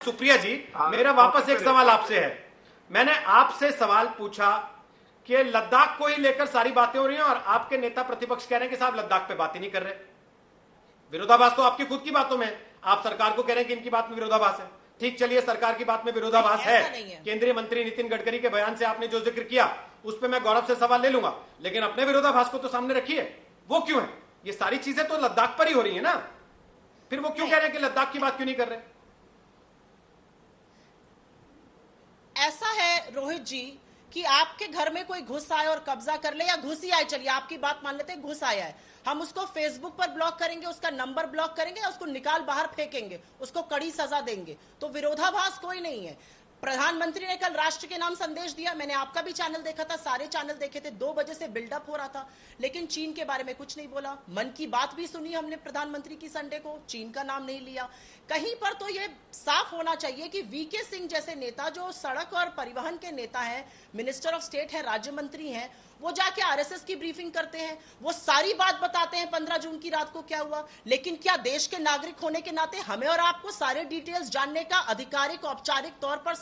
सुप्रिया जी, मेरा वापस एक सवाल आपसे है। मैंने आपसे सवाल पूछा कि लद्दाख को ही लेकर सारी बातें हो रही हैं और आपके नेता प्रतिपक्ष कह रहे हैं कि साहब लद्दाख पे बात ही नहीं कर रहे। विरोधाभास तो आपकी खुद की बातों में है। आप सरकार को कह रहे हैं कि इनकी बात में विरोधाभास है। ठीक, चलिए, सरकार की बात में विरोधाभास है। केंद्रीय मंत्री नितिन गडकरी के बयान से आपने जो जिक्र किया उस पर मैं गौरव से सवाल ले लूंगा, लेकिन अपने विरोधाभास को तो सामने रखिए। वो क्यों है? ये सारी चीजें तो लद्दाख पर ही हो रही है ना, फिर वो क्यों कह रहे हैं कि लद्दाख की बात क्यों नहीं कर रहे? ऐसा है रोहित जी कि आपके घर में कोई घुस आए और कब्जा कर ले, या घुस ही आए, चलिए आपकी बात मान लेते हैं घुस आया है, हम उसको फेसबुक पर ब्लॉक करेंगे, उसका नंबर ब्लॉक करेंगे, उसको निकाल बाहर फेंकेंगे, उसको कड़ी सजा देंगे, तो विरोधाभास कोई नहीं है। प्रधानमंत्री ने कल राष्ट्र के नाम संदेश दिया, मैंने आपका भी चैनल देखा था, सारे चैनल देखे थे, 2 बजे से बिल्डअप हो रहा था, लेकिन चीन के बारे में कुछ नहीं बोला। मन की बात भी सुनी हमने प्रधानमंत्री की संडे को, चीन का नाम नहीं लिया। कहीं पर तो ये साफ होना चाहिए कि वीके सिंह जैसे नेता, जो सड़क और परिवहन के नेता हैं, मिनिस्टर ऑफ स्टेट है, राज्य मंत्री हैं, वो जाके आरएसएस की ब्रीफिंग करते हैं, वो सारी बात बताते हैं 15 जून की रात को क्या हुआ। लेकिन क्या देश के नागरिक होने के नाते हमें और आपको सारे डिटेल्स जानने का आधिकारिक औपचारिक तौर पर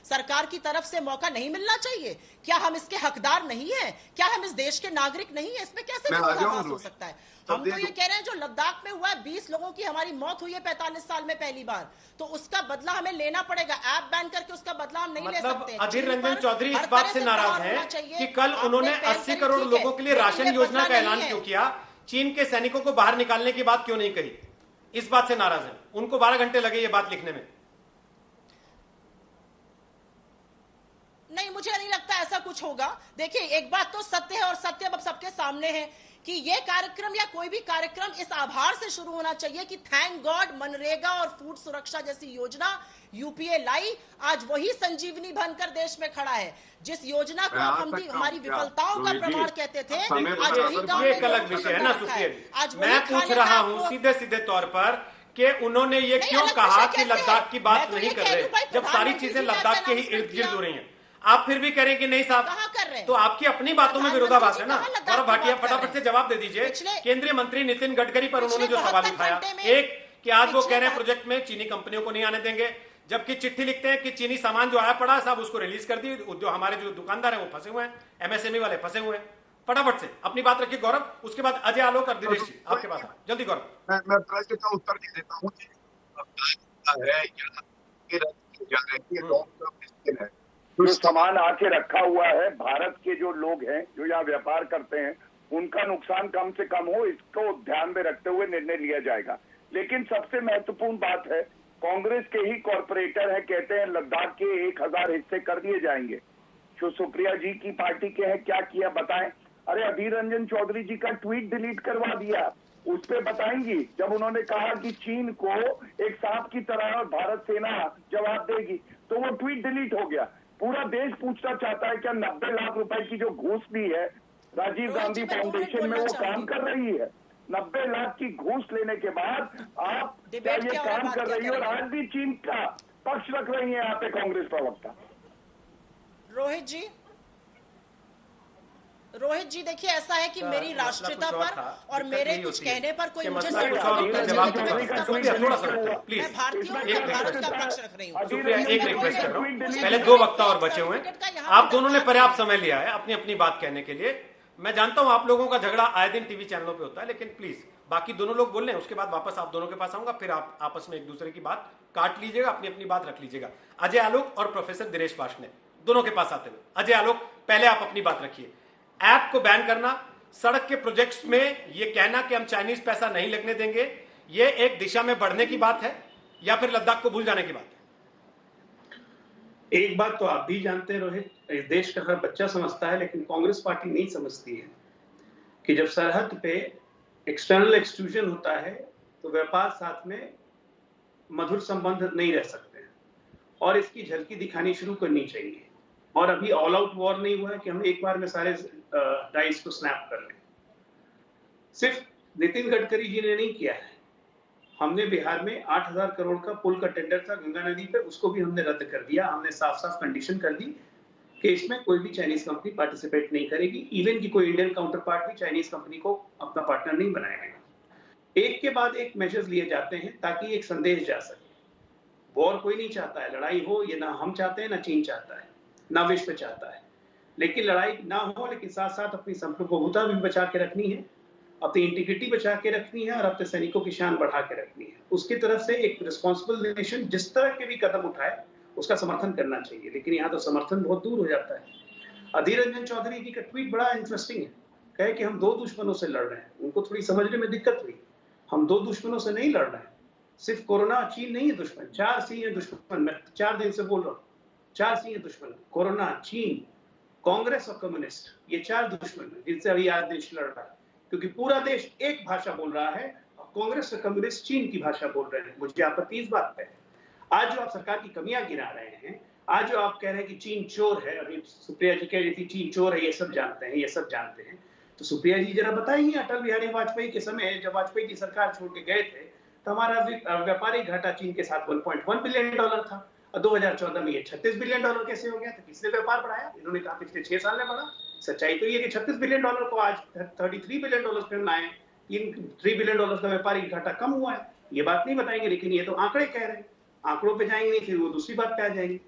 सरकार की तरफ से मौका नहीं मिलना चाहिए? क्या हम इसके हकदार नहीं है? क्या हम इस देश के नागरिक नहीं है? इसमें कैसे विरोधाभास हो सकता है? हम तो ये कह रहे हैं जो लद्दाख में हुआ है, 20 लोगों की हमारी मौत हुई है 45 साल में पहली बार, तो उसका बदला हमें लेना पड़ेगा। ऐप बैन करके उसका बदला हम नहीं ले सकते। अधीर रंजन चौधरी इस बात से नाराज हैं कि कल उन्होंने 80 करोड़ लोगों के लिए राशन योजना का ऐलान क्यों किया, चीन के सैनिकों को बाहर निकालने की बात क्यों नहीं कही? इस बात से नाराज है। उनको 12 घंटे लगे ये बात लिखने में। नहीं, मुझे नहीं लगता ऐसा कुछ होगा। देखिए, एक बात तो सत्य है और सत्य अब सबके सामने है कि ये कार्यक्रम या कोई भी कार्यक्रम इस आभार से शुरू होना चाहिए कि थैंक गॉड मनरेगा और फूड सुरक्षा जैसी योजना यूपीए लाई, आज वही संजीवनी बनकर देश में खड़ा है। जिस योजना को हम हमारी विफलताओं का प्रमाण कहते थे, आज वही एक अलग विषय है ना सुप्रिया। मैं पूछ रहा हूं सीधे सीधे तौर पर कि उन्होंने ये क्यों कहा कि लद्दाख की बात नहीं कर रहे, जब सारी चीजें लद्दाख के ही इर्द गिर्द हो रही हैं। आप फिर भी कह रहे हैं कि नहीं साहब, कर रहे हैं? तो आपकी अपनी बातों में विरोधाभास है ना। और भाटिया, फटाफट से जवाब दे दीजिए। केंद्रीय मंत्री नितिन गडकरी पर उन्होंने जो सवाल उठाया, एक कि आज वो कह रहे हैं प्रोजेक्ट में चीनी कंपनियों को नहीं आने देंगे, जबकि चिट्ठी लिखते हैं कि चीनी सामान जो आया पड़ा साहब उसको रिलीज कर दी, जो हमारे जो दुकानदार है वो फंसे हुए हैं, एमएसएमई वाले फंसे हुए हैं। फटाफट से अपनी बात रखिए गौरव, उसके बाद अजय आलोक और दिनेश जी आपके पास जल्दी। गौरव, मैं प्रश्न का उत्तर दे देता हूँ। जो सामान आके रखा हुआ है, भारत के जो लोग हैं जो यहाँ व्यापार करते हैं, उनका नुकसान कम से कम हो, इसको ध्यान में रखते हुए निर्णय लिया जाएगा। लेकिन सबसे महत्वपूर्ण बात है, कांग्रेस के ही कॉरपोरेटर है, कहते हैं लद्दाख के 1000 हिस्से कर दिए जाएंगे। जो सुप्रिया जी की पार्टी के हैं, क्या किया बताएं? अरे अधीर रंजन चौधरी जी का ट्वीट डिलीट करवा दिया, उस पे बताएंगी। जब उन्होंने कहा कि चीन को एक सांप की तरह और भारत सेना जवाब देगी, तो वो ट्वीट डिलीट हो गया। पूरा देश पूछना चाहता है क्या 90 लाख रुपए की जो घूस दी है राजीव गांधी फाउंडेशन में, वो काम कर रही है? 90 लाख की घूस लेने के बाद आप क्या ये काम कर रही है? और आज भी चीन का पक्ष रख रही है यहाँ पे कांग्रेस प्रवक्ता। रोहित जी देखिए, ऐसा है कि मेरी राष्ट्रीयता पर और मेरे कुछ कहने पर कोई मुझे थोड़ा सा प्लीज, भारत का पक्ष रख रही हूँ। एक रिक्वेस्ट कर रहा हूँ, पहले 2 वक्ता और बचे हुए हैं, आप दोनों ने पर्याप्त समय लिया है अपनी अपनी बात कहने के लिए। मैं जानता हूं आप लोगों का झगड़ा आए दिन टीवी चैनलों पे होता है, लेकिन प्लीज बाकी दोनों लोग बोल रहे हैं, उसके बाद वापस आप दोनों के पास आऊंगा, फिर आप आपस में एक दूसरे की बात काट लीजिएगा, अपनी अपनी बात रख लीजिएगा। अजय आलोक और प्रोफेसर दिनेश वार्ष्णेय दोनों के पास आते हुए, अजय आलोक पहले आप अपनी बात रखिए। ऐप को बैन करना, सड़क के प्रोजेक्ट्स में ये कहना कि हम चाइनीज पैसा नहीं लगने देंगे, ये एक दिशा में बढ़ने की बात है या फिर लद्दाख को भूल जाने की बात है? एक बात तो आप भी जानते हैं रोहित, इस देश का हर बच्चा समझता है, लेकिन कांग्रेस पार्टी नहीं समझती है कि जब सरहद पे एक्सटर्नल एक्सक्लूजन होता है तो व्यापार साथ में मधुर संबंध नहीं रह सकते हैं, और इसकी झलकी दिखानी शुरू करनी चाहिए। और अभी ऑल आउट वॉर नहीं हुआ है कि हम एक बार में सारे डाइस को स्नैप कर लें। सिर्फ नितिन गडकरी जी ने नहीं किया है, हमने बिहार में 8000 करोड़ का पुल का टेंडर था गंगा नदी पे, उसको भी हमने रद्द कर दिया। हमने साफ साफ कंडीशन कर दी कि इसमें कोई भी चाइनीज कंपनी पार्टिसिपेट नहीं करेगी, इवन की कोई इंडियन काउंटर पार्ट भी चाइनीज कंपनी को अपना पार्टनर नहीं बनाएगा। एक के बाद एक मेजर्स लिए जाते हैं ताकि एक संदेश जा सके। वॉर कोई नहीं चाहता है, लड़ाई हो ये ना हम चाहते हैं, ना चीन चाहता है, ना विश्व चाहता है। लेकिन लड़ाई ना हो, लेकिन साथ साथ अपनी संप्रभुता भी बचा के रखनी है, अपनी इंटीग्रिटी बचा के रखनी है और अपने सैनिकों की शान बढ़ा के रखनी है। उसकी तरफ से एक रिस्पॉन्सिबल नेशन जिस तरह के भी कदम उठाए उसका समर्थन करना चाहिए, लेकिन यहाँ तो समर्थन बहुत दूर हो जाता है। अधीर रंजन चौधरी जी का ट्वीट बड़ा इंटरेस्टिंग है, कहे कि हम 2 दुश्मनों से लड़ रहे हैं। उनको थोड़ी समझने में दिक्कत हुई, हम 2 दुश्मनों से नहीं लड़ रहे हैं, सिर्फ कोरोना चीन नहीं है दुश्मन, 4 सिंह है दुश्मन। मैं 4 दिन से बोल रहा हूँ, 4 सिंह है दुश्मन, कोरोना, चीन, कांग्रेस और कम्युनिस्ट, ये 4 दुश्मन है जिनसे अभी आज देश लड़ रहा है, क्योंकि पूरा देश एक भाषा बोल रहा है और कांग्रेस और कम्युनिस्ट चीन की भाषा बोल रहे हैं। मुझे आपत्ति इस बात पे है। आज जो आप सरकार की कमियां गिना रहे हैं, आज जो आप कह रहे हैं कि चीन चोर है, अभी सुप्रिया जी कह रही थी चीन चोर है, ये सब जानते हैं, ये सब जानते हैं, तो सुप्रिया जी जरा बताइए, अटल बिहारी वाजपेयी के समय जब वाजपेयी जी सरकार छोड़ के गए थे तो हमारा व्यापारिक घाटा चीन के साथ $1.1 बिलियन था, और 2014 में ये $36 बिलियन कैसे हो गया? तो किसने व्यापार बढ़ाया? इन्होंने कहा पिछले 6 साल में बढ़ा। सच्चाई तो ये कि $36 बिलियन को आज $33 बिलियन पे लाए, $3 बिलियन का व्यापारिक घाटा कम हुआ है। ये बात नहीं बताएंगे, लेकिन ये तो आंकड़े कह रहे हैं, आंकड़ों पे जाएंगे फिर वो दूसरी बात पे आ जाएंगे।